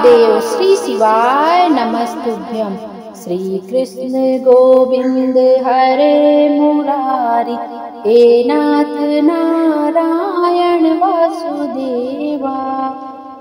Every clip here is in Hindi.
महादेव श्री शिवाय नमस्तुभ्यं। श्री कृष्ण गोविंद हरे मुरारी, हे नाथ नारायण वासुदेवा।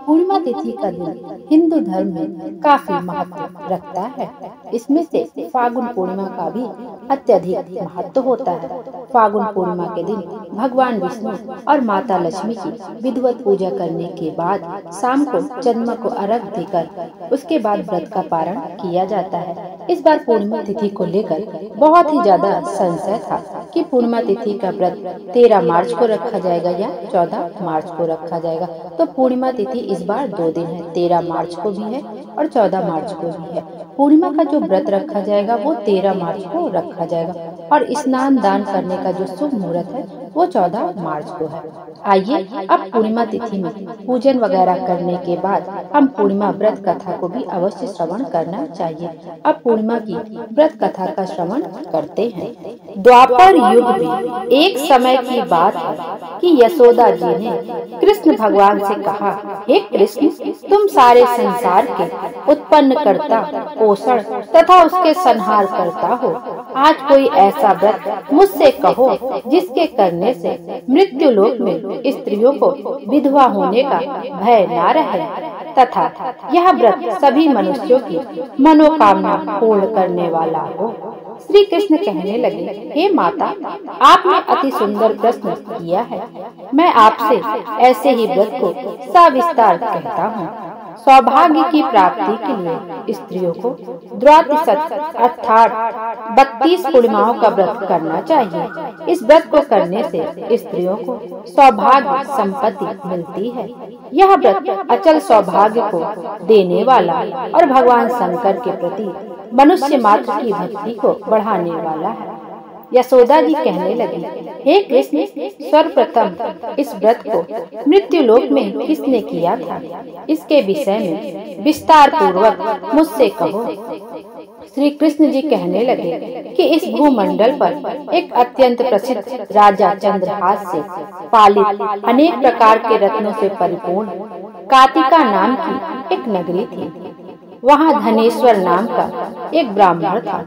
पूर्णिमा तिथि का दिन हिंदू धर्म में काफी महत्व रखता है। इसमें से फागुन पूर्णिमा का भी अत्यधिक महत्व होता है। फागुन पूर्णिमा के दिन भगवान विष्णु और माता लक्ष्मी की विधिवत पूजा करने के बाद शाम को चंद्रमा को अर्घ्य देकर उसके बाद व्रत का पारण किया जाता है। इस बार पूर्णिमा तिथि को लेकर बहुत ही ज्यादा संशय था कि पूर्णिमा तिथि का व्रत 13 मार्च को रखा जाएगा या 14 मार्च को रखा जाएगा। तो पूर्णिमा तिथि इस बार 2 दिन है, 13 मार्च को भी है और 14 मार्च को भी है। पूर्णिमा का जो व्रत रखा जाएगा वो 13 मार्च को रखा जाएगा और स्नान दान करने का जो शुभ मुहूर्त है वो 14 मार्च को है। आइए अब पूर्णिमा तिथि में पूजन वगैरह करने के बाद हम पूर्णिमा व्रत कथा को भी अवश्य श्रवण करना चाहिए। अब पूर्णिमा की व्रत कथा का श्रवण करते हैं। द्वापर युग में एक समय की बात है कि यशोदा जी ने कृष्ण भगवान से कहा, हे कृष्ण, तुम सारे संसार के उत्पन्न करता, पोषण तथा उसके संहार करता हो। आज कोई ऐसा व्रत मुझसे कहो जिसके करने से मृत्यु लोक में स्त्रियों को विधवा होने का भय न रहे तथा यह व्रत सभी मनुष्यों की मनोकामना पूर्ण करने वाला हो। श्री कृष्ण कहने लगे, हे माता, आपने अति सुंदर प्रश्न किया है। मैं आपसे ऐसे ही व्रत को सविस्तार कहता हूँ। सौभाग्य की प्राप्ति के लिए स्त्रियों को द्वादश अर्थात 32 पूर्णिमाओं का व्रत करना चाहिए। इस व्रत को करने से स्त्रियों को सौभाग्य संपत्ति मिलती है। यह व्रत अचल सौभाग्य को देने वाला और भगवान शंकर के प्रति मनुष्य मात्र की भक्ति को बढ़ाने वाला है। यशोदा जी कहने लगी, हे कृष्ण, सर्वप्रथम इस व्रत को मृत्यु लोक में किसने किया था, इसके विषय में विस्तार पूर्वक मुझसे कहो। श्री कृष्ण जी कहने लगे कि इस भूमंडल पर एक अत्यंत प्रसिद्ध राजा चंद्रहास से पालित अनेक प्रकार के रत्नों से परिपूर्ण कातिका नाम की एक नगरी थी। वहाँ धनेश्वर नाम का एक ब्राह्मण था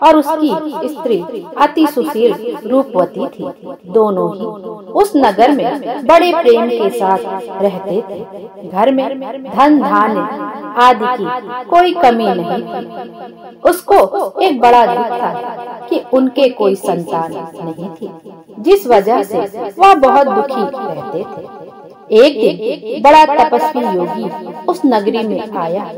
और उसकी स्त्री अति सुशील रूपवती थी। दोनों ही उस नगर में बड़े प्रेम के साथ रहते थे। घर में धन धान्य आदि की कोई कमी नहीं थी। उसको एक बड़ा दुख था कि उनके कोई संतान नहीं थी, जिस वजह से वह बहुत दुखी रहते थे। एक दिन बड़ा तपस्वी योगी उस नगरी में आया।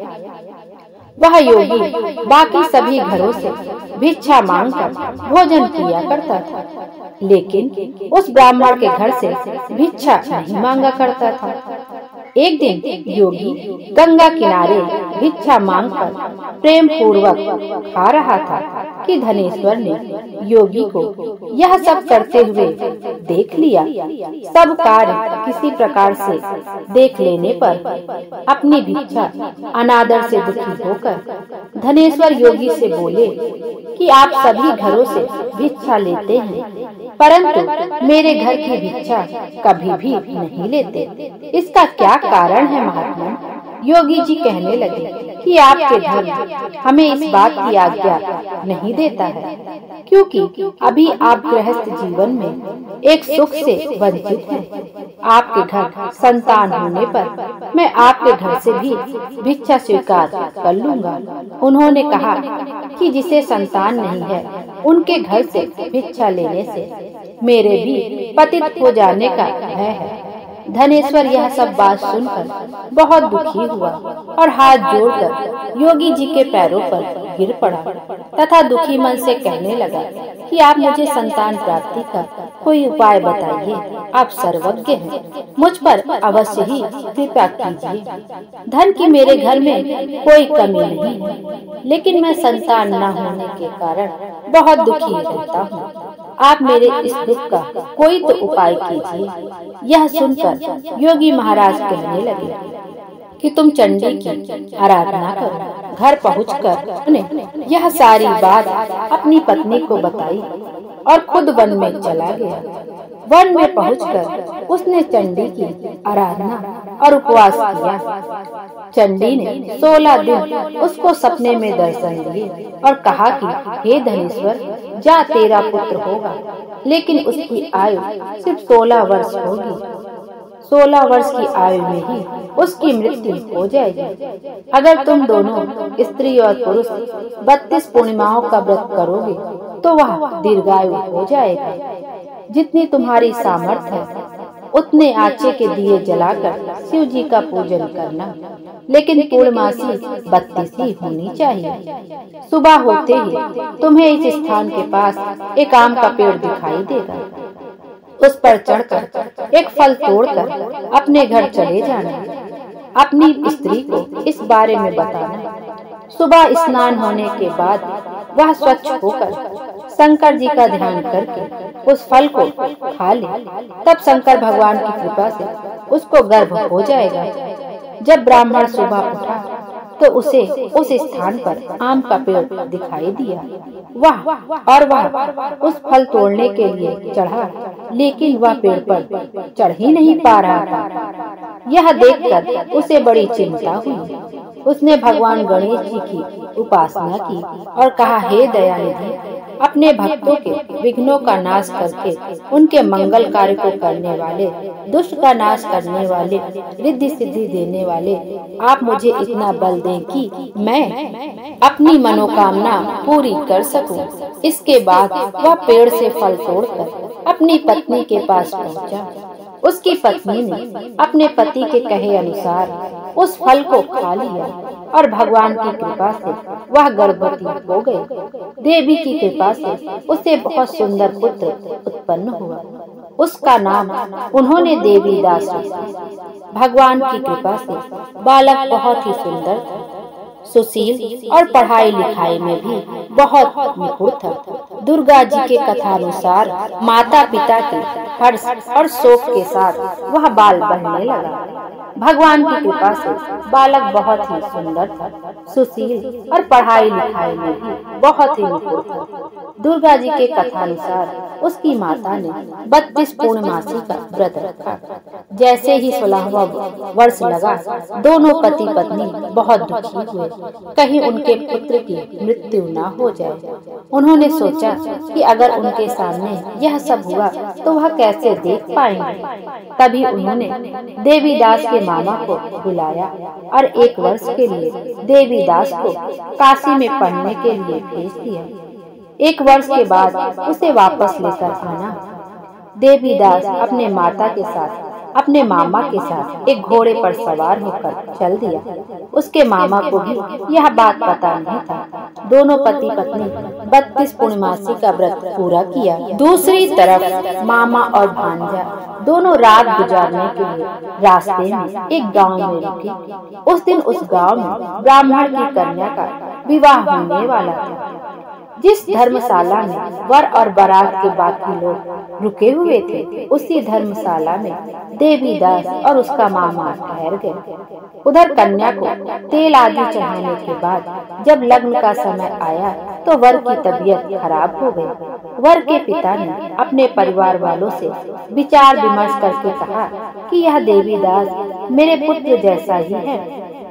वह योगी बाकी सभी घरों से भिक्षा मांगकर भोजन किया करता था, लेकिन उस ब्राह्मण के घर से भिक्षा नहीं मांगा करता था। एक दिन योगी गंगा किनारे भिक्षा मांगकर प्रेम पूर्वक खा रहा था कि धनेश्वर ने योगी को यह सब करते हुए देख लिया। सब कार्य किसी प्रकार से देख लेने पर अपनी भिक्षा अनादर से दुखी होकर धनेश्वर योगी से बोले कि आप सभी घरों से भिक्षा लेते हैं, परंतु मेरे घर की भिक्षा कभी भी नहीं लेते। इसका क्या कारण है महात्मा? योगी जी कहने लगे कि आपके धर्म हमें इस बात की आज्ञा नहीं देता है, क्योंकि अभी आप गृहस्थ जीवन में एक सुख से वंचित हैं। आपके घर संतान होने पर मैं आपके घर से भी भिक्षा स्वीकार कर लूंगा। उन्होंने कहा कि जिसे संतान नहीं है उनके घर से भिक्षा लेने से मेरे भी पतित हो जाने का भय है। धनेश्वर यह सब बात सुनकर बहुत दुखी हुआ और हाथ जोड़कर योगी जी के पैरों पर गिर पड़ा तथा दुखी मन से कहने लगा कि आप मुझे संतान प्राप्ति का कोई उपाय बताइए। आप सर्वज्ञ हैं, मुझ पर अवश्य ही कृपा कीजिए। धन की मेरे घर में कोई कमी नहीं है, लेकिन मैं संतान न होने के कारण बहुत दुखी रहता हूँ। आप मेरे इस दुख का कोई तो उपाय कीजिए। यह सुनकर योगी महाराज कहने लगे कि तुम चंडी की आराधना करो। घर पहुंचकर उन्हें यह सारी बात अपनी पत्नी को बताई और खुद वन में चला गया। वन में पहुंचकर उसने चंडी की आराधना और उपवास किया। चंडी ने 16 दिन उसको सपने में दर्शन दिए और कहा कि हे धनेश्वर, जा तेरा पुत्र होगा, लेकिन उसकी आयु सिर्फ 16 वर्ष होगी। 16 वर्ष की आयु में ही उसकी मृत्यु हो जाएगी। अगर तुम दोनों स्त्री और पुरुष 32 पूर्णिमाओं का व्रत करोगे तो वह दीर्घायु हो जाएगा। जितनी तुम्हारी सामर्थ्य है उतने आचे के दिए जलाकर शिव जी का पूजन करना, लेकिन पूर्णमासी 32 ही होनी चाहिए। सुबह होते ही तुम्हें इस स्थान के पास एक आम का पेड़ दिखाई देगा। उस पर चढ़कर एक फल तोड़कर अपने घर चले जाना। अपनी स्त्री को इस बारे में बताना। सुबह स्नान होने के बाद वह स्वच्छ होकर शंकर जी का ध्यान करके उस फल को खा ले। तब शंकर भगवान की कृपा से उसको गर्भ हो जाएगा। जब ब्राह्मण सुबह उठा तो उसे उस स्थान पर आम का पेड़ दिखाई दिया। वह उस फल तोड़ने के लिए चढ़ा, लेकिन वह पेड़ पर चढ़ ही नहीं पा रहा था। यह देखकर उसे बड़ी चिंता हुई। उसने भगवान गणेश जी की उपासना की और कहा, हे दयानिधि, अपने भक्तों के विघ्नों का नाश करके उनके मंगल कार्य को करने वाले, दुष्ट का नाश करने वाले, रिद्धि सिद्धि देने वाले, आप मुझे इतना बल दें कि मैं अपनी मनोकामना पूरी कर सकूं। इसके बाद वह पेड़ से फल तोड़कर अपनी पत्नी के पास पहुंचा। उसकी पत्नी ने अपने पति के कहे अनुसार उस फल को खा लिया और भगवान की कृपा से वह गर्भवती हो गई। देवी की कृपा से उसे बहुत सुंदर पुत्र उत्पन्न हुआ। उसका नाम उन्होंने देवी दास रखा। भगवान की कृपा से बालक बहुत ही सुंदर था, सुशील और पढ़ाई लिखाई में भी बहुत निपुण था। दुर्गा जी के कथानुसार माता पिता के हर्ष और शोक के साथ वह बाल बढ़ने लगा। भगवान की कृपा से बालक बहुत ही सुंदर था, सुशील और पढ़ाई लिखाई में भी बहुत ही निपुण था। दुर्गा जी के कथानुसार उसकी माता ने 32 पूर्णमासी का व्रत रखा। जैसे ही 16वां वर्ष लगा, दोनों पति पत्नी बहुत दुखी हुए, कहीं उनके पुत्र की मृत्यु न हो जाए। उन्होंने सोचा कि अगर उनके सामने यह सब हुआ तो वह कैसे देख पाएंगे। तभी उन्होंने देवीदास के मामा को बुलाया और 1 वर्ष के लिए देवीदास को काशी में पढ़ने के लिए भेज दिया। 1 वर्ष के बाद उसे वापस लेकर आना। देवीदास अपने माता के साथ, अपने मामा के साथ एक घोड़े पर सवार होकर चल दिया। उसके मामा को भी यह बात पता नहीं था। दोनों पति पत्नी 32 पूर्णमासी का व्रत पूरा किया। दूसरी तरफ मामा और भांजा दोनों रात गुजारने के लिए रास्ते में एक गांव में रुके। उस दिन उस गांव में ब्राह्मण की कन्या का विवाह होने वाला था। जिस धर्मशाला में वर और बारात के बाकी लोग रुके हुए थे, उसी धर्मशाला में देवीदास और उसका मामा ठहर गए। उधर कन्या को तेल आदि चढ़ाने के बाद जब लग्न का समय आया तो वर की तबीयत खराब हो गई। वर के पिता ने अपने परिवार वालों से विचार विमर्श करके कहा कि यह देवीदास मेरे पुत्र जैसा ही है,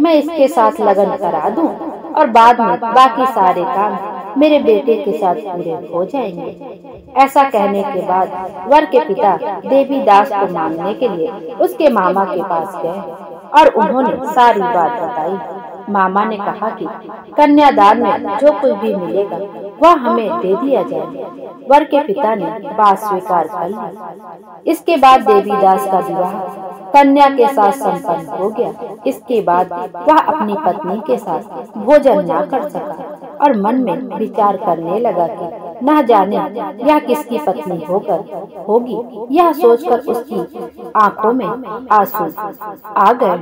मैं इसके साथ लगन करा दूं और बाद में बाकी सारे काम मेरे बेटे के साथ पूरे हो जाएंगे। ऐसा कहने के बाद वर के पिता देवीदास को मांगने के लिए उसके मामा के पास गए और उन्होंने सारी बात बताई। मामा ने कहा कि कन्यादान में जो कुछ भी मिलेगा वह हमें दे दिया जाए। वर के पिता ने बात स्वीकार कर ली। इसके बाद देवीदास का विवाह कन्या के साथ संपन्न हो गया। इसके बाद वह अपनी पत्नी के साथ भोजन न कर सका और मन में विचार करने लगा कि न जाने यह किसकी पत्नी होगी। यह सोचकर उसकी आंखों में आंसू आ गए।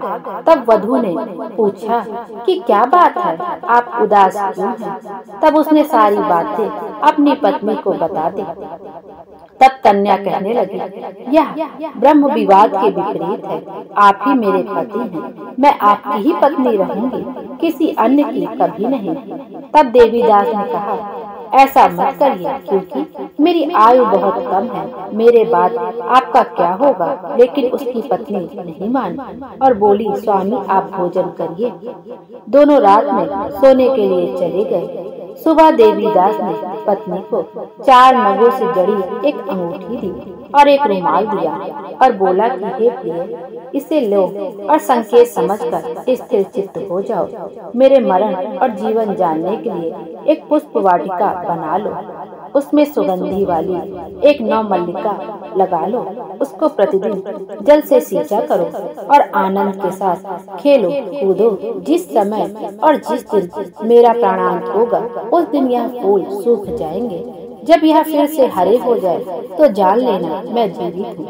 तब वधू ने पूछा कि क्या बात है, आप उदास क्यों हैं? तब उसने सारी बातें अपनी पत्नी को बता दी। तब कन्या कहने लगी, यह ब्रह्म विवाद के विपरीत है। आप ही मेरे पति हैं, मैं आपकी ही पत्नी रहूंगी, किसी अन्य की कभी नहीं। तब देवीदास ने कहा, ऐसा मत करिए, क्योंकि मेरी आयु बहुत कम है। मेरे बाद आपका आपका क्या होगा? लेकिन उसकी पत्नी नहीं मानी और बोली, स्वामी आप भोजन करिए। दोनों रात में सोने के लिए चले गए। सुबह देवीदास ने पत्नी को 4 नगों से जड़ी एक अंगूठी दी और एक रुमाल दिया और बोला कि हे प्रिय, इसे लो और संकेत समझकर स्थिर चित्त हो जाओ। मेरे मरण और जीवन जानने के लिए एक पुष्प वाटिका बना लो, उसमें सुगंधी वाली एक नवमल्लिका लगा लो, उसको प्रतिदिन जल से सींचा करो और आनंद के साथ खेलो कूदो। जिस समय और जिस दिन मेरा प्राणांत होगा उस दिन यह फूल सूख जाएंगे। जब यह फिर से हरे हो जाए तो जान लेना मैं जीवित हूँ।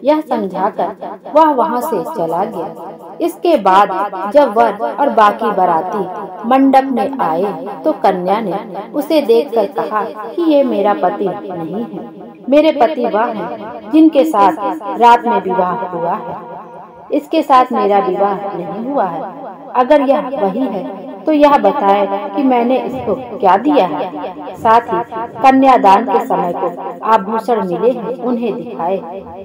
यह समझाकर वह वहाँ से चला गया। इसके बाद जब वर और बाकी बाराती मंडप में आए तो कन्या ने उसे देखकर कहा कि ये मेरा पति नहीं है, मेरे पति वह हैं जिनके साथ रात में विवाह हुआ है। इसके साथ मेरा विवाह नहीं हुआ है। अगर यह वही है तो यह बताए कि मैंने इसको क्या दिया है। साथ ही कन्यादान के समय को आभूषण मिले हैं उन्हें दिखाए।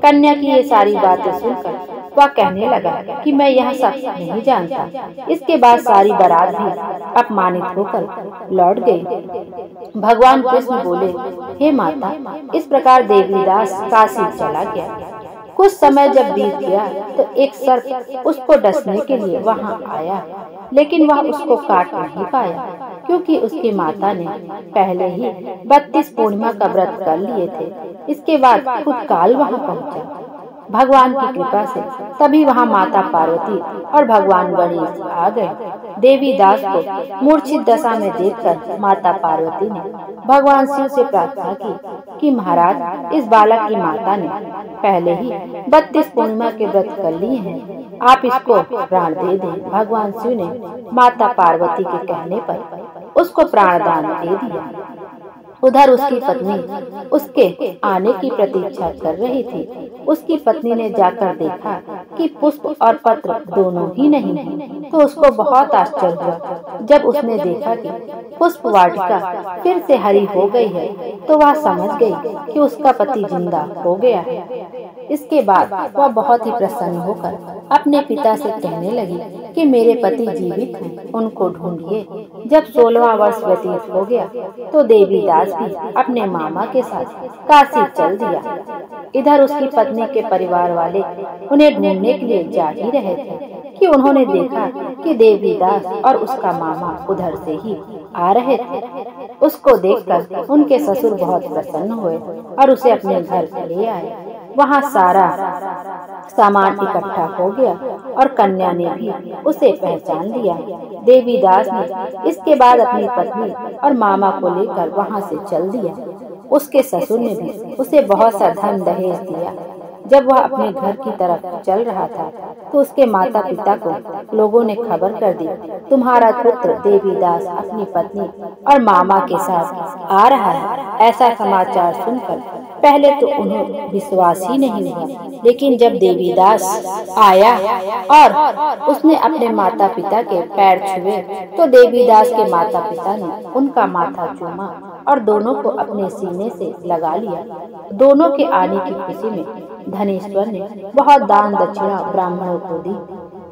कन्या की ये सारी बातें सुनकर वह कहने लगा कि मैं यह सब नहीं जानता। इसके बाद सारी बारात भी अपमानित होकर लौट गई। भगवान कृष्ण बोले, हे माता, इस प्रकार देवीदास काशी चला गया। कुछ समय जब बीत गया तो एक सर्प उसको डसने के लिए वहां आया, लेकिन वह उसको काट नहीं पाया क्योंकि उसकी माता ने पहले ही 32 पूर्णिमा का व्रत कर लिए थे। इसके बाद खुद काल वहां पहुंचा। भगवान की कृपा से तभी वहां माता पार्वती और भगवान गणेश आ गए। देवीदास को मूर्छित दशा में देखकर माता पार्वती ने भगवान शिव से प्रार्थना की कि महाराज, इस बालक की माता ने पहले ही 32 पूर्णिमा के व्रत कर लिए हैं, आप इसको प्राण दे दें। भगवान शिव ने माता पार्वती के कहने पर उसको प्राणदान दे दिया। उधर उसकी पत्नी उसके आने की प्रतीक्षा कर रही थी। उसकी पत्नी ने जाकर देखा कि पुष्प और पत्र दोनों ही नहीं है, तो उसको बहुत आश्चर्य हुआ। जब उसने देखा कि पुष्प वाटिका फिर से हरी हो गई है तो वह समझ गई कि उसका पति जिंदा हो गया है। इसके बाद वह बहुत ही प्रसन्न होकर अपने पिता से कहने लगी कि मेरे पति जीवित हैं, उनको ढूंढिए। जब 16वां वर्ष व्यतीत हो गया तो देवीदास भी अपने मामा के साथ काशी चल दिया। इधर उसकी पत्नी के परिवार वाले उन्हें ढूंढने के लिए जा ही रहे थे कि उन्होंने देखा कि देवीदास और उसका मामा उधर से ही आ रहे थे। उसको देखकर उनके ससुर बहुत प्रसन्न हुए और उसे अपने घर ले आए। वहाँ सारा सामान इकट्ठा हो गया और कन्या ने भी उसे पहचान लिया। देवीदास ने इसके बाद अपनी पत्नी और मामा को लेकर वहाँ से चल दिया। उसके ससुर ने भी उसे बहुत सा धन दहेज दिया। जब वह अपने घर की तरफ चल रहा था तो उसके माता पिता को लोगों ने खबर कर दी, तुम्हारा पुत्र देवीदास अपनी पत्नी और मामा के साथ आ रहा है। ऐसा समाचार सुनकर पहले तो उन्हें विश्वास ही नहीं हुआ, लेकिन जब देवीदास आया और उसने अपने माता पिता के पैर छुए तो देवीदास के माता पिता ने उनका माथा चूमा और दोनों को अपने सीने से लगा लिया। दोनों के आने की खुशी में धनेश्वर ने बहुत दान दक्षिणा ब्राह्मणों को दी।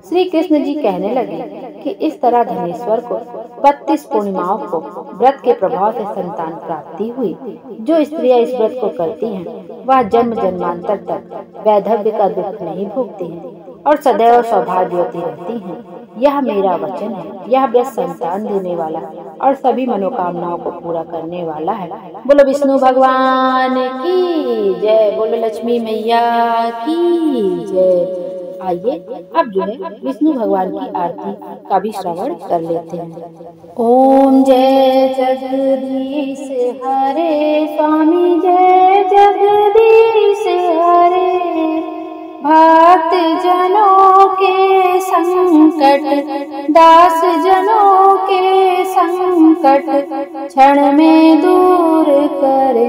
श्री कृष्ण जी कहने लगे कि इस तरह धनेश्वर को 32 पूर्णिमाओं को व्रत के प्रभाव से संतान प्राप्ति हुई। जो स्त्रियां इस व्रत को करती हैं वह जन्म जन्मांतर तक वैधव्य का दुख नहीं भोगती हैं और सदैव सौभाग्यवती रहती हैं। यह मेरा वचन है। यह व्रत संतान देने वाला और सभी मनोकामनाओं को पूरा करने वाला है। बोलो विष्णु भगवान की जय, बोलो लक्ष्मी मैया की जय। आइए अब जो है विष्णु भगवान की आरती का भी श्रवण कर लेते हैं। ओम जय जगदीश हरे स्वामी, जय जगदीश हरे। भक्त जनों के संकट, दास जनों के संकट क्षण में दूर करे।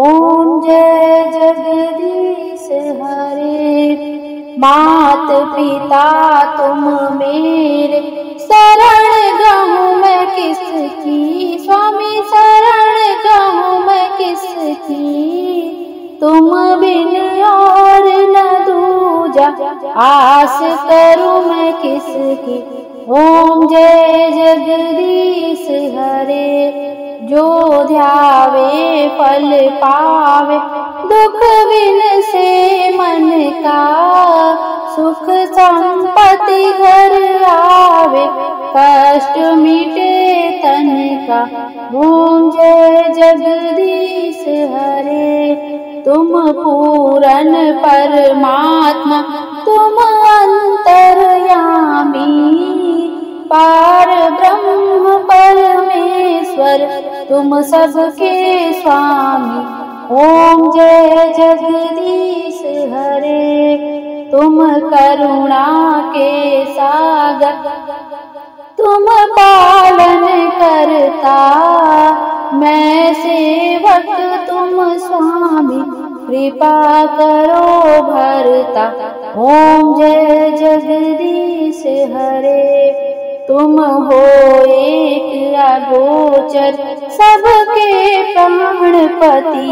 ओम जय जगदीश हरे। मात पिता तुम मेरे, शरण गहूँ मैं किसकी। स्वामी शरण गहूँ मैं किसकी, तुम बिन और आस करूं मैं किसकी। ओम जय जगदीश हरे। जो ध्यावे फल पावे, दुख बिन से मन का। सुख संपत्ति घर आवे, कष्ट मिटे तन का। ओम जय जगदीश हरे। तुम पूरन परमात्मा, तुम अंतर्यामी। पार ब्रह्म परमेश्वर, तुम सबके स्वामी। ओम जय जगदीश हरे। तुम करुणा के सागर, तुम पालन करता। मैं सेवक तुम स्वामी, कृपा करो भरता। ओम जय जगदीश हरे। तुम हो एक अगोचर, सबके प्राणपति।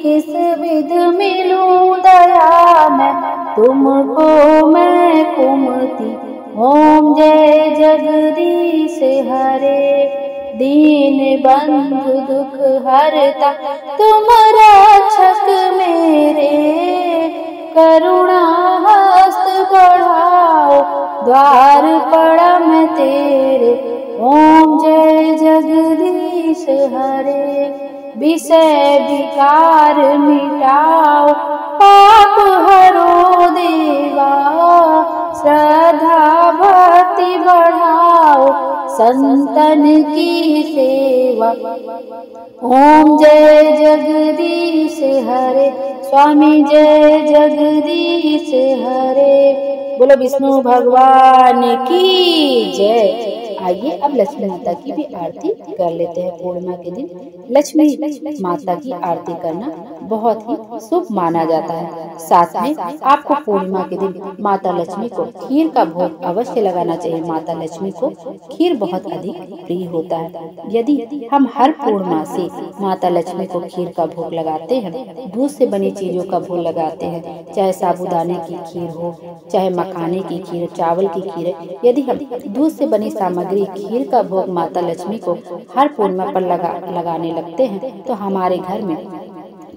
किस विध मिलूं दया मैं, तुमको मैं कुमति। ओम जय जगदीश हरे। दीन बंधु दुख हरता, तुम रक्षक मेरे। करुणा हस्त बढ़ाओ, द्वार पड़ा मैं तेरे। ओम जय जगदीश हरे। विषय विकार मिटाओ, पाप हरो देवा। श्रद्धा भक्ति बढ़ाओ, संतन की सेवा। ओम जय जगदीश हरे। स्वामी जय जगदीश हरे। बोलो विष्णु भगवान की जय। आइए अब लक्ष्मी माता की भी आरती कर लेते हैं। पूर्णिमा के दिन लक्ष्मी माता की आरती करना बहुत ही शुभ माना जाता है। साथ में आपको पूर्णिमा के दिन माता लक्ष्मी को खीर का भोग अवश्य लगाना चाहिए। माता लक्ष्मी को खीर बहुत अधिक प्रिय होता है। यदि हम हर पूर्णिमा से माता लक्ष्मी को खीर का भोग लगाते हैं, दूध से बनी चीजों का भोग लगाते हैं, चाहे साबूदाने की खीर हो, चाहे मखाने की खीर, चावल की खीर, यदि हम दूध से बनी सामग्री खीर का भोग माता लक्ष्मी को हर पूर्णिमा पर लगाने लगते हैं, तो हमारे घर में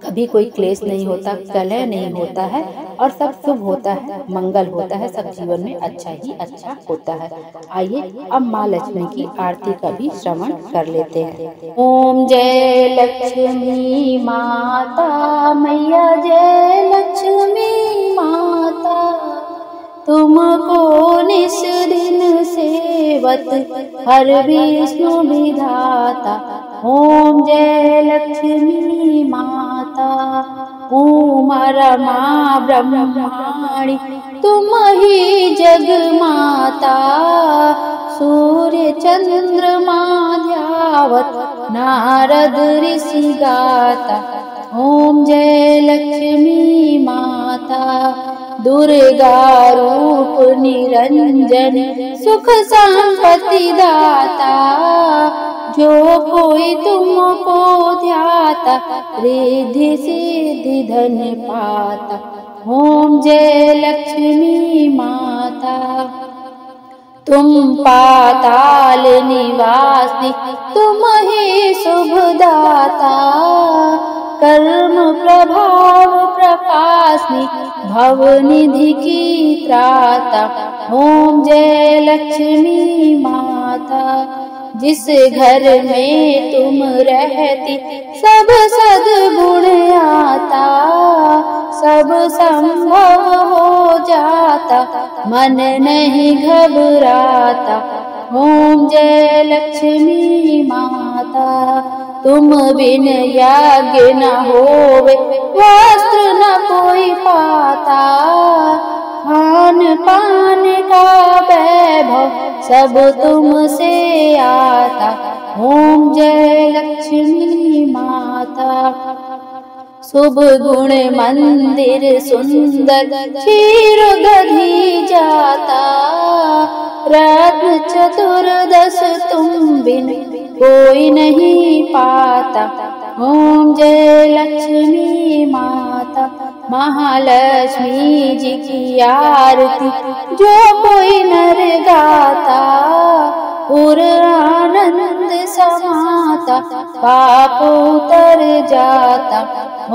कभी कोई क्लेश नहीं होता, कलह नहीं होता है और सब शुभ होता है, मंगल होता है, सब जीवन में अच्छा ही अच्छा होता है। आइए अब माँ लक्ष्मी की आरती का भी श्रवण कर लेते हैं। ओम जय लक्ष्मी माता मैया, जय लक्ष्मी माता। तुमको निस दिन सेवत हर विष्णु विधाता। ओम जय लक्ष्मी माता। ओम रमा ब्रह्माणी, तुम ही जग माता। सूर्य चंद्रमा ध्यावत, नारद ऋषि गाता। ओम जय लक्ष्मी माता। दुर्गा रूप निरंजन, सुख संपत्ति दाता। जो कोई तुमको ध्याता, रिद्धि सिद्धि धन पाता। ओम जय लक्ष्मी माता। तुम पाताल निवासी, तुम ही शुभ दाता। कर्म प्रभाव प्रकाशनी, भव निधि की त्राता। ओम जय लक्ष्मी माता। जिस घर में तुम रहती, सब सद्गुण आता। सब संभव हो जाता, मन नहीं घबराता। ओम जय लक्ष्मी माता। तुम बिन यज्ञ न होवे, वस्त्र न कोई पाता। खान पान का वैभव सब तुमसे आता। ओम जय लक्ष्मी माता। शुभ गुण मंदिर सुंदर, क्षीर दधी जाता। रत्न चतुर्दश तुम बिन कोई नहीं पाता। ओम जय लक्ष्मी माता। महालक्ष्मी जी की आरती जो कोई नर गाता, पूर्ण आनंद समाता, पाप उतर जाता।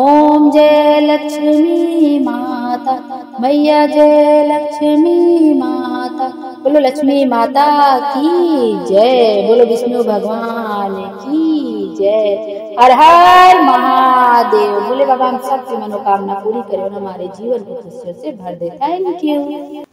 ओम जय लक्ष्मी माता, मैया जय लक्ष्मी माता। बोलो लक्ष्मी माता की जय, बोलो विष्णु भगवान की जय। हर हर महादेव। बोले बाबा हम सबकी मनोकामना पूरी करें और हमारे जीवन को खुशियों से भर दे। Thank you.